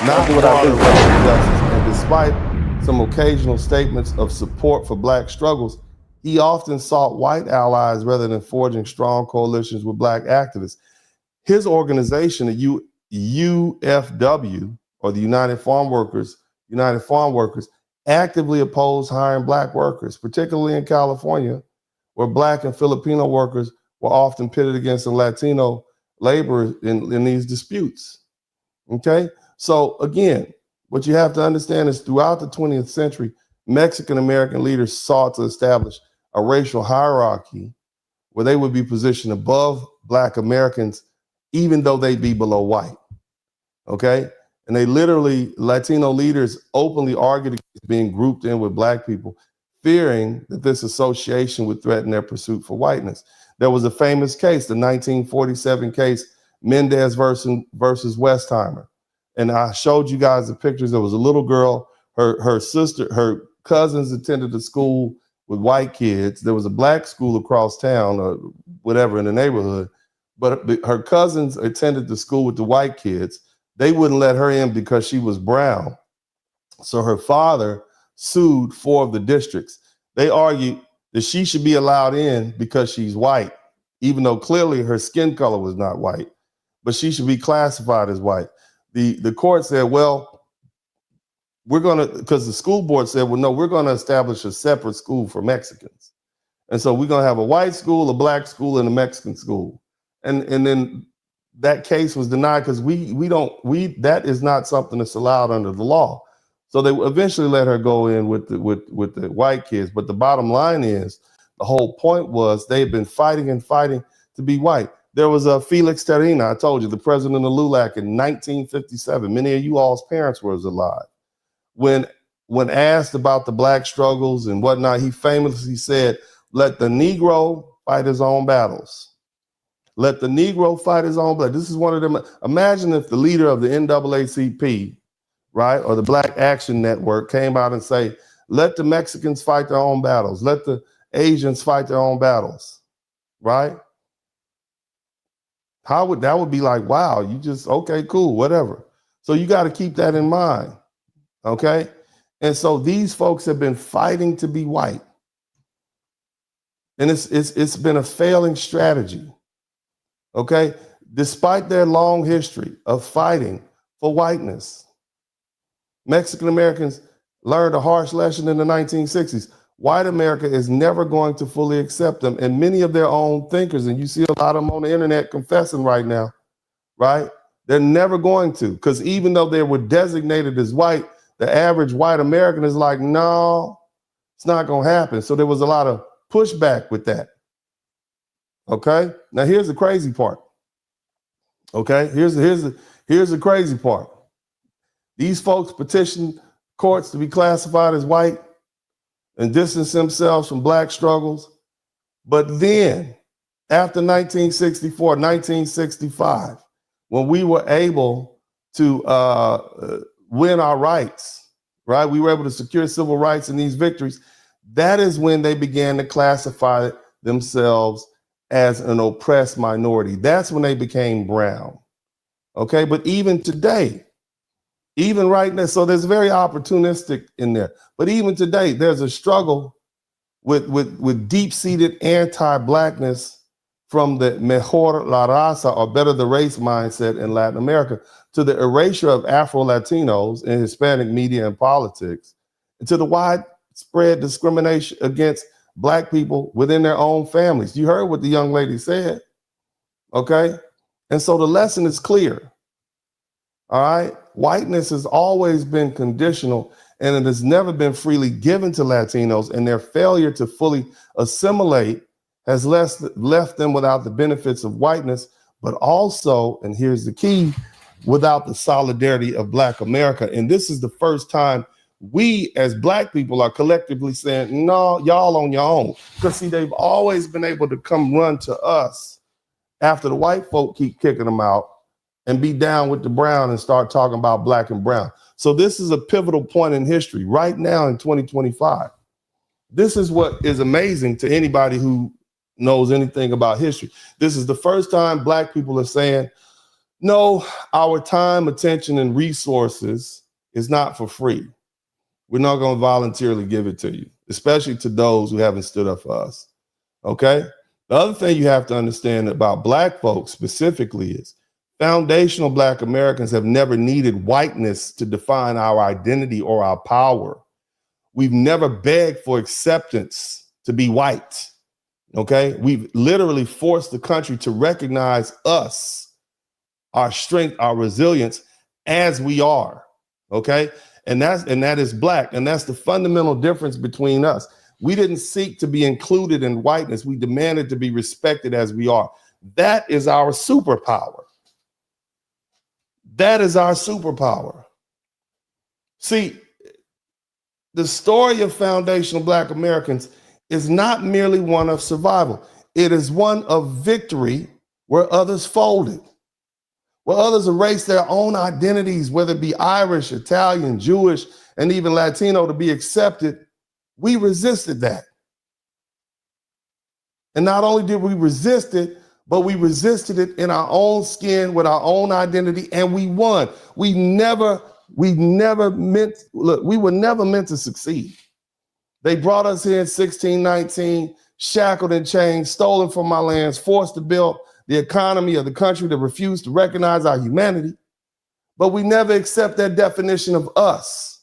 not do what I broader do. racial justice. And despite some occasional statements of support for black struggles, he often sought white allies rather than forging strong coalitions with black activists. His organization, the UFW, or the United Farm Workers, actively opposed hiring black workers, particularly in California, where black and Filipino workers were often pitted against the Latino laborers in these disputes. Okay? So again, what you have to understand is throughout the 20th century, Mexican American leaders sought to establish a racial hierarchy where they would be positioned above black Americans, even though they'd be below white. Okay? And Latino leaders openly argued against being grouped in with black people, fearing that this association would threaten their pursuit for whiteness. There was a famous case, the 1947 case, Mendez versus Westheimer. And I showed you guys the pictures. There was a little girl, her cousins attended the school with white kids. There was a black school across town or whatever in the neighborhood, but her cousins attended the school with the white kids. They wouldn't let her in because she was brown. So her father sued 4 of the districts. They argued that she should be allowed in because she's white, even though clearly her skin color was not white, but she should be classified as white. The court said, well, because the school board said, well, no, we're going to establish a separate school for Mexicans. And so we're going to have a white school, a black school, and a Mexican school. And then that case was denied because that is not something that's allowed under the law. So they eventually let her go in with the white kids. But the bottom line is, the whole point was they've been fighting and fighting to be white. There was a Felix Terina, I told you, the president of LULAC in 1957. Many of you all's parents were alive. When asked about the black struggles and whatnot, he famously said, let the Negro fight his own battles. Let the Negro fight his own battles. This is one of them. Imagine if the leader of the NAACP, right, or the Black Action Network came out and say, let the Mexicans fight their own battles. Let the Asians fight their own battles, right? That would be like, wow, okay, cool, whatever. So you got to keep that in mind, okay? And so these folks have been fighting to be white. And it's been a failing strategy, okay? Despite their long history of fighting for whiteness, Mexican Americans learned a harsh lesson in the 1960s. White America is never going to fully accept them. And many of their own thinkers, and you see a lot of them on the internet confessing right now, right? They're never going to, because even though they were designated as white, the average white American is like, no, it's not going to happen. So there was a lot of pushback with that. Okay? Now here's the crazy part. Okay? Here's the crazy part. These folks petitioned courts to be classified as white and distance themselves from black struggles. But then, after 1964, 1965, when we were able to win our rights, right? We were able to secure civil rights in these victories. That is when they began to classify themselves as an oppressed minority. That's when they became brown. Okay, but even today, even right now, so there's very opportunistic in there. But even today, there's a struggle with deep-seated anti-blackness from the mejor la raza, or better the race mindset in Latin America, to the erasure of Afro-Latinos in Hispanic media and politics, and to the widespread discrimination against black people within their own families. You heard what the young lady said, okay? And so the lesson is clear. All right. Whiteness has always been conditional, and it has never been freely given to Latinos, and their failure to fully assimilate has left them without the benefits of whiteness, but also, and here's the key, without the solidarity of Black America. And this is the first time we as Black people are collectively saying, no, y'all on your own. Because see, they've always been able to come run to us after the white folk keep kicking them out and be down with the brown and start talking about black and brown. So this is a pivotal point in history right now in 2025. This is what is amazing to anybody who knows anything about history. This is the first time Black people are saying, No, our time, attention, and resources is not for free. We're not going to voluntarily give it to you, especially to those who haven't stood up for us. Okay? The other thing you have to understand about Black folks specifically is foundational Black Americans have never needed whiteness to define our identity or our power. We've never begged for acceptance to be white. Okay? We've literally forced the country to recognize us, our strength, our resilience as we are. Okay? And that is Black. And that's the fundamental difference between us. We didn't seek to be included in whiteness. We demanded to be respected as we are. That is our superpower. That is our superpower. See, the story of foundational Black Americans is not merely one of survival. It is one of victory where others folded, where others erased their own identities, whether it be Irish, Italian, Jewish, and even Latino, to be accepted. We resisted that. And not only did we resist it, but we resisted it in our own skin with our own identity, and we won. We were never meant to succeed. They brought us here in 1619, shackled and chained, stolen from our lands, forced to build the economy of the country that refused to recognize our humanity. But we never accept that definition of us.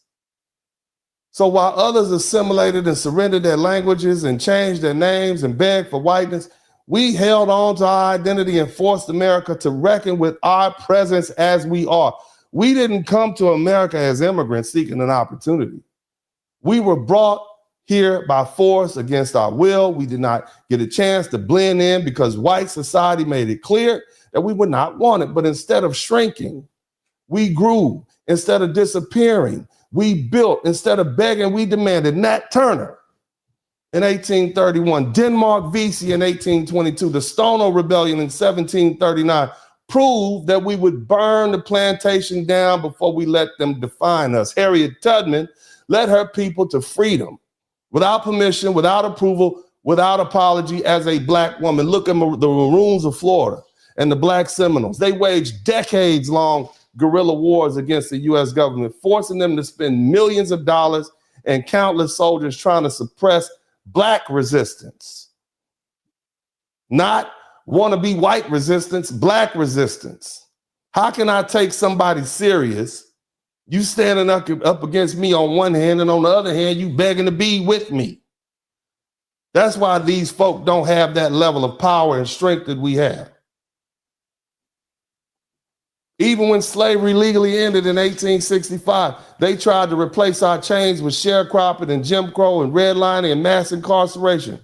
So while others assimilated and surrendered their languages and changed their names and begged for whiteness, we held on to our identity and forced America to reckon with our presence as we are. We didn't come to America as immigrants seeking an opportunity. We were brought here by force against our will. We did not get a chance to blend in because white society made it clear that we were not wanted. But instead of shrinking, we grew. Instead of disappearing, we built. Instead of begging, we demanded. Nat Turner in 1831, Denmark Vesey in 1822, the Stonewall Rebellion in 1739 proved that we would burn the plantation down before we let them define us. Harriet Tubman led her people to freedom without permission, without approval, without apology as a Black woman. Look at the Maroons of Florida and the Black Seminoles. They waged decades-long guerrilla wars against the U.S. government, forcing them to spend millions of dollars and countless soldiers trying to suppress Black resistance. Not wannabe white resistance, Black resistance. How can I take somebody serious? You standing up against me on one hand, and on the other hand, you begging to be with me. That's why these folk don't have that level of power and strength that we have. Even when slavery legally ended in 1865, they tried to replace our chains with sharecropping and Jim Crow and redlining and mass incarceration.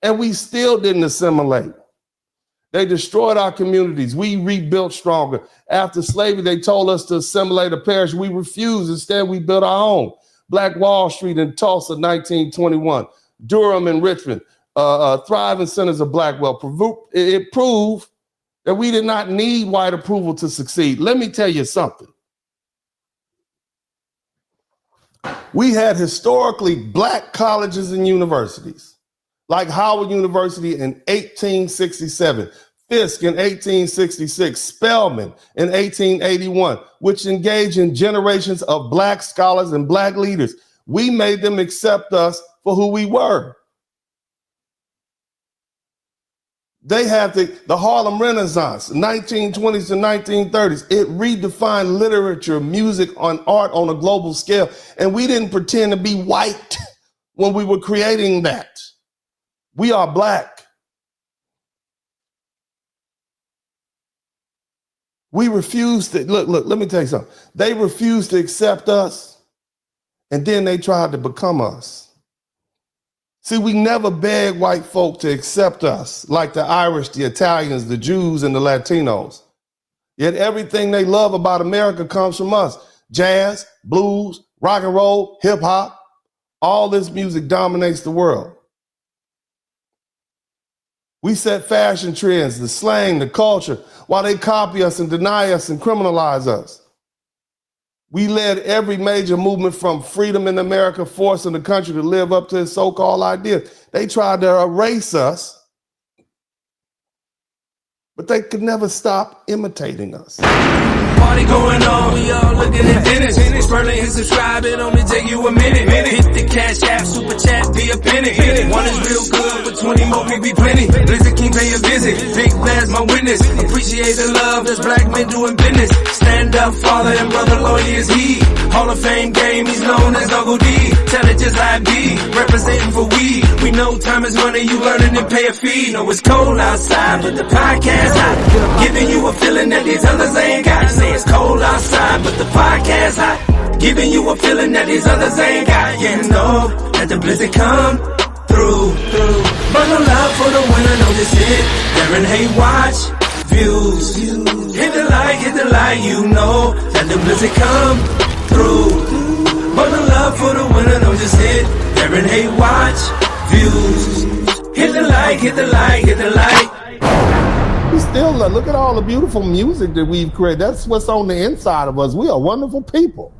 And we still didn't assimilate. They destroyed our communities. We rebuilt stronger. After slavery, they told us to assimilate or perish. We refused. Instead, we built our own. Black Wall Street in Tulsa, 1921. Durham and Richmond, thriving centers of Black wealth. It proved that we did not need white approval to succeed. Let me tell you something. We had historically Black colleges and universities, like Howard University in 1867, Fisk in 1866, Spelman in 1881, which engaged in generations of Black scholars and Black leaders. We made them accept us for who we were. They had the Harlem Renaissance, 1920s to 1930s. It redefined literature, music, and art on a global scale. And we didn't pretend to be white when we were creating that. We are Black. We refused to, look, let me tell you something. They refused to accept us, and then they tried to become us. See, we never begged white folk to accept us, like the Irish, the Italians, the Jews, and the Latinos. Yet everything they love about America comes from us. Jazz, blues, rock and roll, hip hop, all this music dominates the world. We set fashion trends, the slang, the culture, while they copy us and deny us and criminalize us. We led every major movement from freedom in America, forcing the country to live up to its so-called ideas. They tried to erase us but they could never stop imitating us. Party going on, we all looking at Dennis. Spurling, hit subscribe, it only take you a minute. Hit the cash app, super chat, be a penny. One is real good, but 20 more will be plenty. Blizzard King pay a visit, Big Blast my witness. Appreciate the love, that's black men doing business. Stand up, father and brother, loyalty is he. Hall of Fame game, he's known as Uncle D. Tell it just like be, representing for we know time is money, you learning and pay a fee. Know it's cold outside, but the podcast hot. Giving you a feeling that these others ain't got. Say it's cold outside, but the podcast hot. Giving you a feeling that these others ain't got. Yeah, know that the blizzard come through. Bundle up for the winter, know this hit. Darren Hay watch views. Hit the light, you know that the blizzard come through. Bundle up for the winter, know this hit. Darren Hay watch views. Hit the light. We still look at all the beautiful music that we've created. That's what's on the inside of us. We are wonderful people.